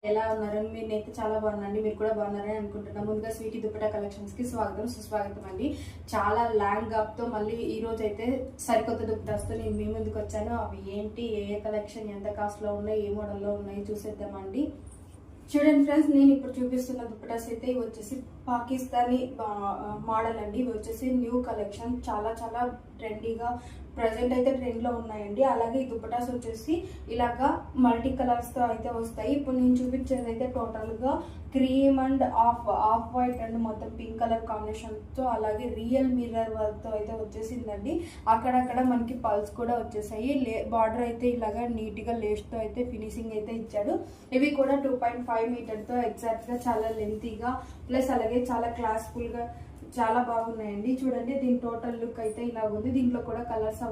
ఎలా ఉన్నారని నేనైతే చాలా బాగున్నానండి. మీరు కూడా బాగున్నారని అనుకుంటున్నాను. ముందుగా స్వీటీ దుపట్టా కలెక్షన్స్ కి స్వాగతం సుస్వాగతం అండి. చాలా లాంగ్ గ్యాప్ తో మళ్ళీ ఈ రోజు అయితే సరికొత్త దుపట్టాస్ తో నేను మీ ముందుకు వచ్చాను. అవి ఏంటి, ఏ కలెక్షన్, ఎంత కాస్ట్ లో ఉన్నాయి, ఏ మోడల్లో ఉన్నాయి చూసేద్దామండి. చూడండి ఫ్రెండ్స్, నేను ఇప్పుడు చూపిస్తున్న దుపట్టాస్ అయితే ఇవి వచ్చేసి పాకిస్తానీ మోడల్ అండి. ఇవి వచ్చేసి న్యూ కలెక్షన్, చాలా చాలా ట్రెండీగా ప్రజెంట్ అయితే ట్రెండ్ లో ఉన్నాయండి. అలాగే ఈ దుపట్టాస్ వచ్చేసి ఇలాగా మల్టీ కలర్స్ తో అయితే వస్తాయి. ఇప్పుడు నేను చూపించేది అయితే టోటల్ గా cream and off white and మొత్తం పింక్ కలర్ కాంబినేషన్ తో, అలాగే రియల్ మిర్రర్ వర్క్ తో అయితే వచ్చేసిందండి. అక్కడక్కడ మనకి పల్స్ కూడా వచ్చేసాయి. బార్డర్ అయితే ఇలాగా నీట్ గా లేస్ తో అయితే ఫినిషింగ్ అయితే ఇచ్చాడు. ఇవి కూడా 2.5 మీటర్ తో ఎగ్జాక్ట్ గా చాలా లెంతీగా ప్లస్ అలాగే చాలా క్లాస్ఫుల్ గా చాలా బాగున్నాయండి. చూడండి, దీని టోటల్ లుక్ అయితే ఇలా ఉంది. దీంట్లో కూడా కలర్స్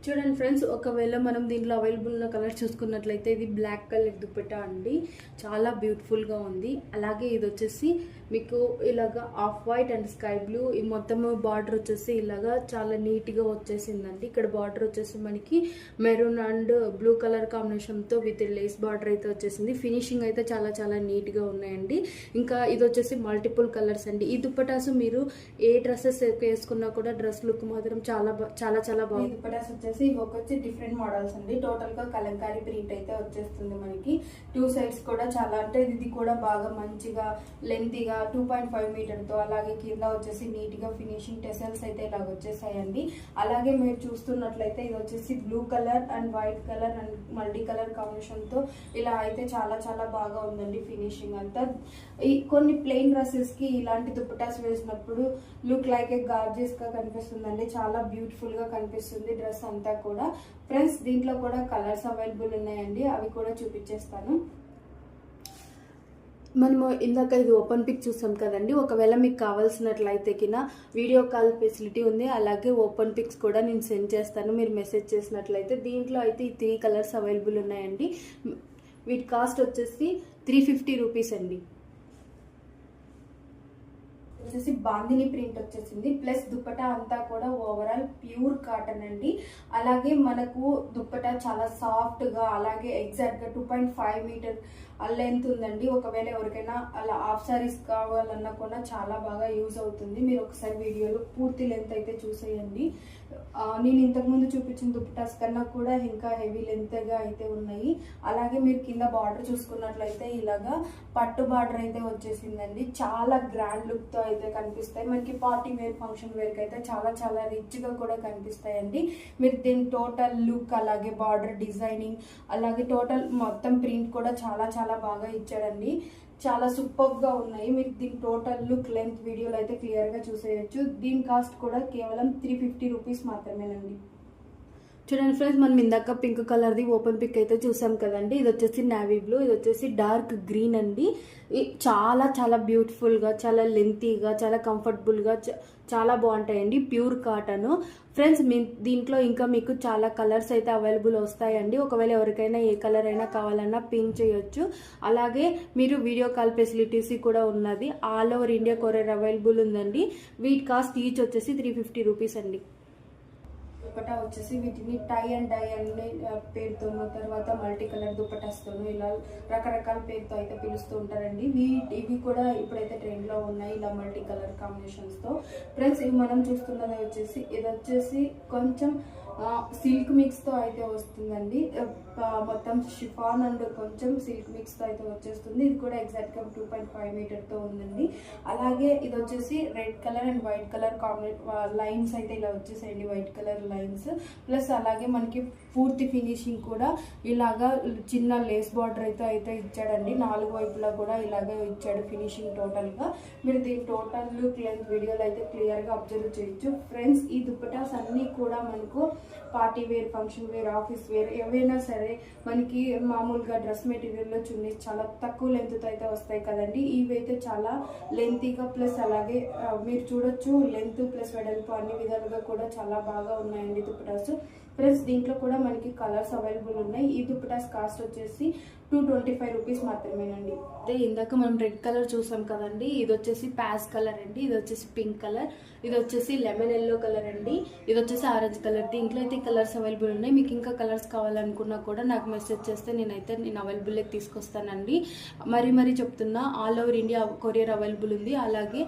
చూడండి ఫ్రెండ్స్, ఒకవేళ మనం దీంట్లో అవైలబుల్ ఉన్న కలర్ చూసుకున్నట్లయితే ఇది బ్లాక్ కలర్ దుపట్టా అండి. చాలా బ్యూటిఫుల్గా ఉంది. అలాగే ఇది వచ్చేసి మీకు ఇలాగా off white and sky blue, ఈ మొత్తం బార్డర్ వచ్చేసి ఇలాగా చాలా నీట్గా వచ్చేసిందండి. ఇక్కడ బార్డర్ వచ్చేసి మనకి మెరూన్ అండ్ బ్లూ కలర్ కాంబినేషన్తో విత్ లేస్ బార్డర్ అయితే వచ్చేసింది. ఫినిషింగ్ అయితే చాలా చాలా నీట్గా ఉన్నాయండి. ఇంకా ఇది వచ్చేసి మల్టిపుల్ కలర్స్ అండి. ఈ దుపట్టాస్ మీరు ఏ డ్రెస్సెస్ వేసుకున్నా కూడా డ్రెస్ లుక్ మాత్రం చాలా చాలా చాలా బాగుంది. దుపట్టాస్ వచ్చేసి ఇవి వచ్చి డిఫరెంట్ మోడల్స్ అండి. టోటల్ గా కలంకారీ ప్రింట్ అయితే వచ్చేస్తుంది మనకి. 2 సైడ్స్ కూడా చాలా, అంటే ఇది కూడా బాగా మంచిగా లెంతీగా 2.5 మీటర్ తో, అలాగే కింద వచ్చేసి నీట్ గా ఫినిషింగ్ టెసల్స్ అయితే ఇలా వచ్చేసాయండి. అలాగే మీరు చూస్తున్నట్లయితే ఇది వచ్చేసి blue colour and white colour and multi colour combination తో ఇలా అయితే చాలా చాలా బాగా ఉందండి ఫినిషింగ్ అంతా. ఈ కొన్ని ప్లెయిన్ డ్రెస్సెస్ కి ఇలాంటి దుపట్టాస్ వేసినప్పుడు లుక్ లైక్ ఏ గార్జియస్ గా కనిపిస్తుందండి. చాలా బ్యూటిఫుల్ గా కనిపిస్తుంది డ్రెస్ అంతా కూడా. ఫ్రెండ్స్, దీంట్లో కూడా కలర్స్ అవైలబుల్ ఉన్నాయండి, అవి కూడా చూపించేస్తాను. మనము ఇందాక ఇది ఓపెన్ పిక్ చూసాం కదండి. ఒకవేళ మీకు కావాల్సినట్లయితే కింద వీడియో కాల్ ఫెసిలిటీ ఉంది. అలాగే ఓపెన్ పిక్స్ కూడా నేను సెండ్ చేస్తాను, మీరు మెసేజ్ చేసినట్లయితే. దీంట్లో అయితే ఈ 3 కలర్స్ అవైలబుల్ ఉన్నాయండి. వీటి కాస్ట్ వచ్చేసి 350 రూపీస్ అండి. వచ్చేసి బాందిని ప్రింట్ వచ్చేసింది. ప్లస్ దుపట్టా అంతా కూడా ఓవరాల్ ప్యూర్ కాటన్ అండి. అలాగే మనకు దుపట్టా చాలా సాఫ్ట్ గా, అలాగే ఎగ్జాక్ట్ గా 2.5 మీటర్ లెంత్ ఉందండి. ఒకవేళ ఎవరికైనా అలా హాఫ్ సారీస్ కావాలన్నా కూడా చాలా బాగా యూజ్ అవుతుంది. మీరు ఒకసారి వీడియోలో పూర్తి లెంత్ అయితే చూసేయండి. నేను ఇంతకుముందు చూపించిన దుపట్టాస్ కన్నా కూడా ఇంకా హెవీ లెంత్ గా అయితే ఉన్నాయి. అలాగే మీరు కింద బార్డర్ చూసుకున్నట్లయితే ఇలాగా పట్టు బార్డర్ అయితే వచ్చేసిందండి. చాలా గ్రాండ్ లుక్ తో అయితే కనిపిస్తాయి. మనకి పార్టీ వేర్, ఫంక్షన్ వేర్ కి అయితే చాలా చాలా రిచ్ గా కూడా కనిపిస్తాయండి. మీరు దీని టోటల్ లుక్, అలాగే బార్డర్ డిజైనింగ్, అలాగే టోటల్ మొత్తం ప్రింట్ కూడా చాలా చాలా బాగా ఇచ్చాడండి. చాలా సూపర్ గా ఉన్నాయి. మీరు దీని టోటల్ లుక్ లెంత్ వీడియోలో అయితే క్లియర్ గా చూసేయచ్చు. దీని కాస్ట్ కూడా కేవలం 350 రూపీస్ మాత్రమేనండి. చూడండి ఫ్రెండ్స్, మనం ఇందాక పింక్ కలర్ది ఓపెన్ పిక్ అయితే చూసాం కదండి. ఇది వచ్చేసి నావీ బ్లూ, ఇది వచ్చేసి డార్క్ గ్రీన్ అండి. చాలా చాలా బ్యూటిఫుల్గా, చాలా లెంతీగా, చాలా కంఫర్టబుల్గా చాలా బాగుంటాయండి. Pure cotton. ఫ్రెండ్స్, దీంట్లో ఇంకా మీకు చాలా కలర్స్ అయితే అవైలబుల్ వస్తాయండి. ఒకవేళ ఎవరికైనా ఏ కలర్ అయినా కావాలన్నా పింక్ చేయొచ్చు. అలాగే మీరు వీడియో కాల్ ఫెసిలిటీస్ కూడా ఉన్నది. All over India courier available ఉందండి. వీటి కాస్ట్ ఈచ్ వచ్చేసి 350 రూపీస్ అండి. దుపట్టా వచ్చేసి వీటిని టై అండ్ డై అనే పేరుతోనూ, తర్వాత మల్టీ కలర్ దుపట్టాస్తోనూ ఇలా రకరకాల పేరుతో అయితే పిలుస్తూ ఉంటారండి. ఇవి కూడా ఇప్పుడైతే ట్రెండ్ లో ఉన్నాయి, ఇలా మల్టీ కలర్ కాంబినేషన్స్ తో. ఫ్రెండ్స్, ఇవి మనం చూస్తున్నది వచ్చేసి ఇది వచ్చేసి కొంచెం సిల్క్ మిక్స్ తో అయితే వస్తుందండి. మొత్తం షిఫాన్ అండ్ కొంచెం సిల్క్ మిక్స్ తో అయితే వచ్చేస్తుంది. ఇది కూడా ఎగ్జాక్ట్ గా 2.5 మీటర్ తో ఉందండి. అలాగే ఇది వచ్చేసి red colour and white colour lines అయితే ఇలా వచ్చేసాయండి, వైట్ కలర్ లైన్స్. ప్లస్ అలాగే మనకి పూర్తి ఫినిషింగ్ కూడా ఇలాగా చిన్న లేస్ బార్డర్ అయితే ఇచ్చాడండి. 4 వైపులా కూడా ఇలాగే ఇచ్చాడు ఫినిషింగ్ టోటల్ గా. మీరు దీని టోటల్ లుక్ లెంత్ వీడియోలో అయితే క్లియర్ గా అబ్జర్వ్ చేయొచ్చు. ఫ్రెండ్స్, ఈ దుపట్టాస్ అన్ని కూడా మనకు party wear, function wear, office wear ఏవైనా సరే మనకి మామూలుగా డ్రెస్ మెటీరియల్లో చున్నీస్ చాలా తక్కువ లెంత్ తో అయితే వస్తాయి కదండి. ఇవైతే చాలా లెంతీగా, ప్లస్ అలాగే మీరు చూడొచ్చు లెంత్ ప్లస్ వెడల్పు అన్ని విధాలుగా కూడా చాలా బాగా ఉన్నాయండి దుపట్టాస్. ఫ్రెండ్స్ దీంట్లో కూడా మనకి కలర్స్ అవైలబుల్ ఉన్నాయి. ఈ దుప్పటాస్ కాస్ట్ వచ్చేసి 225 రూపీస్ మాత్రమేనండి. అదే ఇందాక మనం రెడ్ కలర్ చూసాం కదండి, ఇది వచ్చేసి ప్యాస్ కలర్ అండి, ఇది వచ్చేసి పింక్ కలర్, ఇది వచ్చేసి లెమన్ ఎల్లో కలర్ అండి, ఇది వచ్చేసి ఆరెంజ్ కలర్. దీంట్లో అయితే కలర్స్ అవైలబుల్ ఉన్నాయి. మీకు ఇంకా కలర్స్ కావాలనుకున్నా కూడా నాకు మెసేజ్ చేస్తే నేను అవైలబుల్కి తీసుకొస్తానండి. మరీ చెప్తున్నా, all over India courier available ఉంది. అలాగే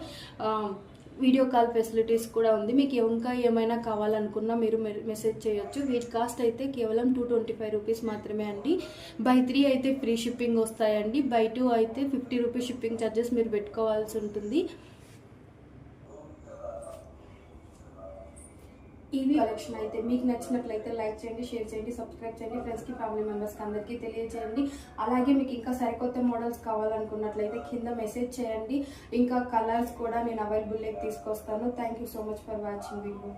వీడియో కాల్ ఫెసిలిటీస్ కూడా ఉంది. మీకు ఇంకా ఏమైనా కావాలనుకున్నా మీరు మెసేజ్ చేయొచ్చు. వీటి కాస్ట్ అయితే కేవలం 225 రూపీస్ మాత్రమే అండి. బై 3 అయితే ఫ్రీ షిప్పింగ్ వస్తాయండి. బై 2 అయితే 50 రూపీస్ షిప్పింగ్ ఛార్జెస్ మీరు పెట్టుకోవాల్సి ఉంటుంది. ఇవి కలెక్షన్ అయితే మీకు నచ్చినట్లయితే లైక్ చేయండి, షేర్ చేయండి, సబ్స్క్రైబ్ చేయండి, ఫ్రెండ్స్కి ఫ్యామిలీ మెంబర్స్కి అందరికీ తెలియజేయండి. అలాగే మీకు ఇంకా సరికొత్త మోడల్స్ కావాలనుకున్నట్లయితే కింద మెసేజ్ చేయండి. ఇంకా కలర్స్ కూడా నేను అవైలబుల్లోకి తీసుకొస్తాను. Thank you so much for watching video.